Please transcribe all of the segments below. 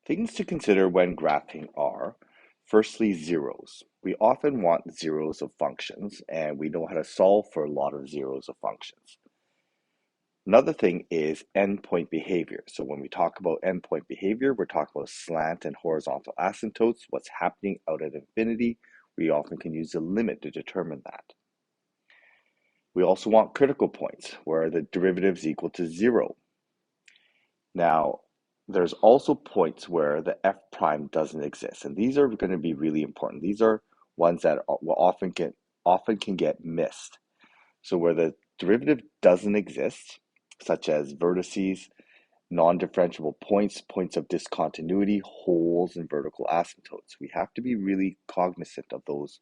Things to consider when graphing are, firstly, zeros. We often want zeros of functions, and we know how to solve for a lot of zeros of functions. Another thing is endpoint behavior. So when we talk about endpoint behavior, we're talking about slant and horizontal asymptotes, what's happening out at infinity. We often can use a limit to determine that. We also want critical points, where the derivative is equal to 0. Now, there's also points where the f prime doesn't exist, and these are going to be really important. These are ones that will often can get missed. So where the derivative doesn't exist, such as vertices, non-differentiable points, points of discontinuity, holes, and vertical asymptotes. We have to be really cognizant of those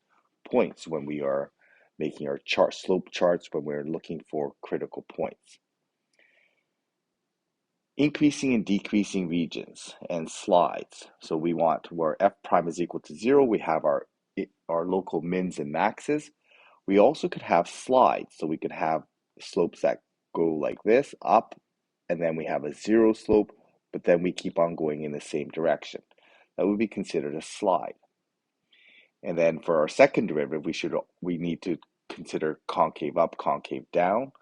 points when we are making our slope charts, when we're looking for critical points. Increasing and decreasing regions and slides. So we want where f prime is equal to 0, we have our local mins and maxes. We also could have slides, so we could have slopes that go like this, up, and then we have a 0 slope, but then we keep on going in the same direction. That would be considered a slide. And then for our second derivative, we need to consider concave up, concave down,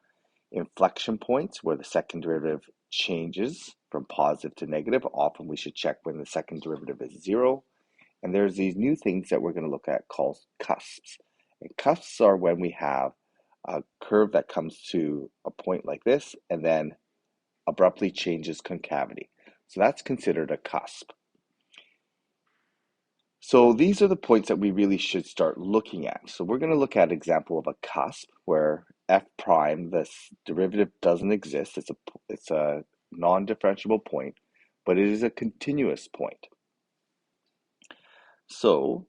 inflection points where the second derivative changes from positive to negative. Often we should check when the second derivative is 0. And there's these new things that we're going to look at called cusps. And cusps are when we have a curve that comes to a point like this and then abruptly changes concavity. So that's considered a cusp. So these are the points that we really should start looking at. So we're going to look at an example of a cusp where f prime, this derivative doesn't exist. It's a non-differentiable point, but it is a continuous point. So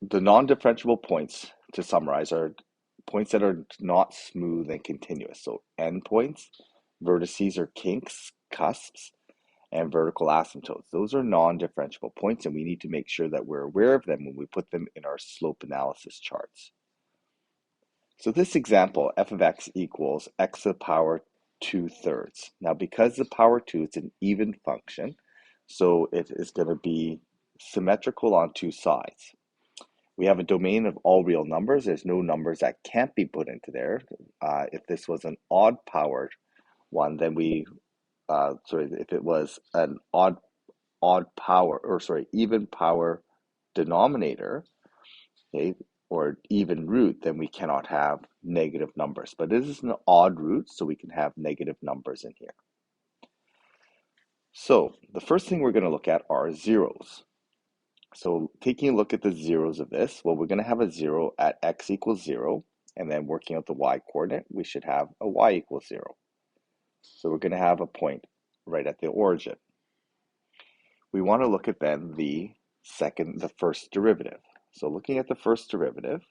the non-differentiable points, to summarize, are points that are not smooth and continuous. So endpoints, vertices or kinks, cusps, and vertical asymptotes. Those are non-differentiable points, and we need to make sure that we're aware of them when we put them in our slope analysis charts. So this example, f of x equals x to the power 2/3. Now, because the power 2 is an even function, so it is going to be symmetrical on two sides. We have a domain of all real numbers. There's no numbers that can't be put into there. If this was an odd powered one, then if it was an even power denominator, okay, or even root, then we cannot have negative numbers. But this is an odd root, so we can have negative numbers in here. So the first thing we're going to look at are zeros. So taking a look at the zeros of this, well, we're going to have a 0 at x equals 0, and then working out the y coordinate, we should have a y equals 0. So we're going to have a point right at the origin. We want to look at then the first derivative. So looking at the first derivative,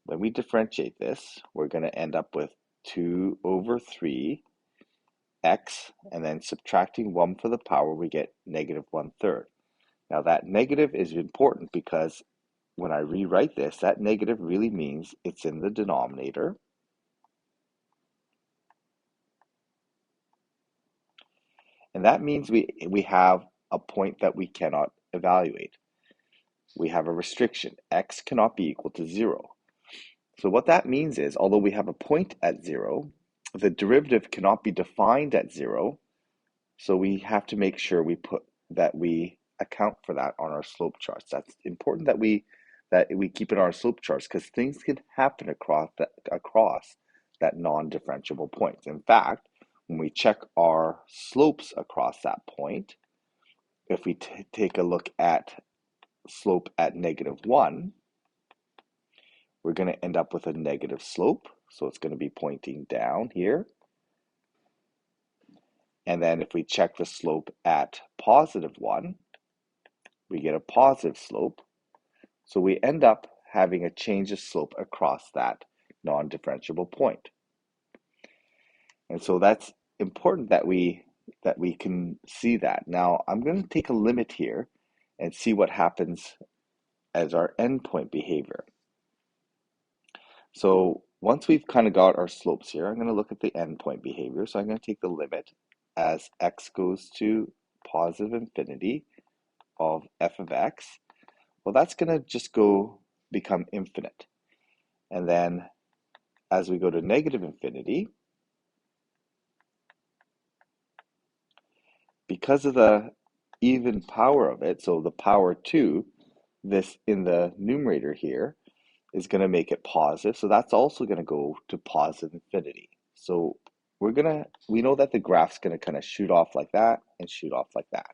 when we differentiate this, we're going to end up with 2 over 3 x, and then subtracting 1 for the power, we get negative 1/3. Now that negative is important because when I rewrite this, that negative really means it's in the denominator. And that means we have a point that we cannot evaluate. We have a restriction. X cannot be equal to 0. So what that means is, although we have a point at 0, the derivative cannot be defined at 0. So we have to make sure we account for that on our slope charts. That's important that we keep in our slope charts because things can happen across that non-differentiable point. In fact, when we check our slopes across that point, if we take a look at slope at -1, we're going to end up with a negative slope. So it's going to be pointing down here. And then if we check the slope at +1, we get a positive slope. So we end up having a change of slope across that non-differentiable point. And so that's important that we can see that. Now I'm going to take a limit here and see what happens as our endpoint behavior. So once we've kind of got our slopes here, I'm going to look at the endpoint behavior. So I'm going to take the limit as x goes to positive infinity of f of x, well, that's going to just become infinite. And then as we go to negative infinity, because of the even power of it, so the power 2, this in the numerator here is going to make it positive. So that's also going to go to positive infinity. So we know that the graph's going to kind of shoot off like that and shoot off like that.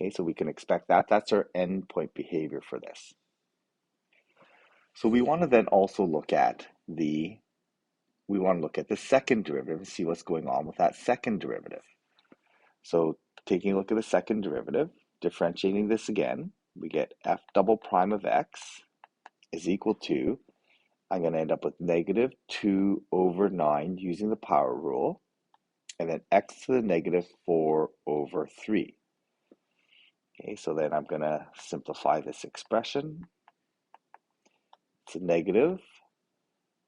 Okay, so we can expect that. That's our endpoint behavior for this. So we want to then also look at the second derivative and see what's going on with that second derivative. So taking a look at the second derivative, differentiating this again, we get f double prime of x is equal to, I'm going to end up with negative 2 over 9 using the power rule, and then x to the negative 4 over 3. Okay, so then I'm going to simplify this expression. It's a negative,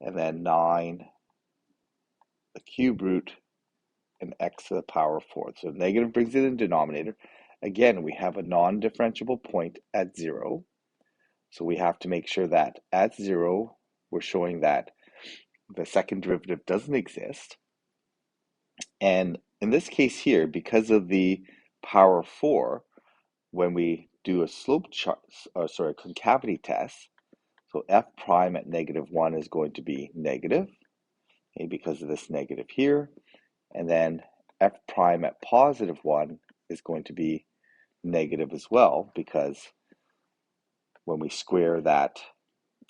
and then 9, the cube root, and x to the power 4. So negative brings it in the denominator. Again, we have a non-differentiable point at 0. So we have to make sure that at 0, we're showing that the second derivative doesn't exist. And in this case here, because of the power 4, when we do a concavity test, so f prime at negative 1 is going to be negative, okay, because of this negative here. And then f prime at positive 1 is going to be negative as well, because when we square that,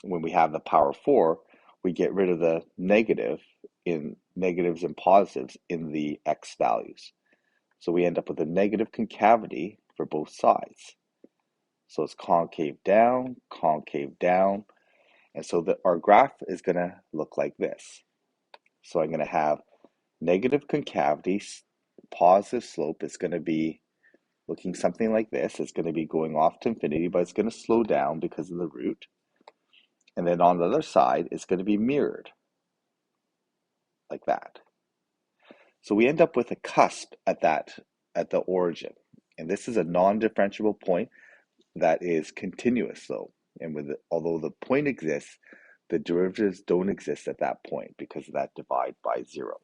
when we have the power 4, we get rid of the negatives and positives in the x values. So we end up with a negative concavity for both sides. So it's concave down, and so our graph is going to look like this. So I'm going to have negative concavity, positive slope is going to be looking something like this. It's going to be going off to infinity, but it's going to slow down because of the root. And then on the other side, it's going to be mirrored like that. So we end up with a cusp at the origin. And this is a non-differentiable point that is continuous though. And although the point exists, the derivatives don't exist at that point because of that divide by 0.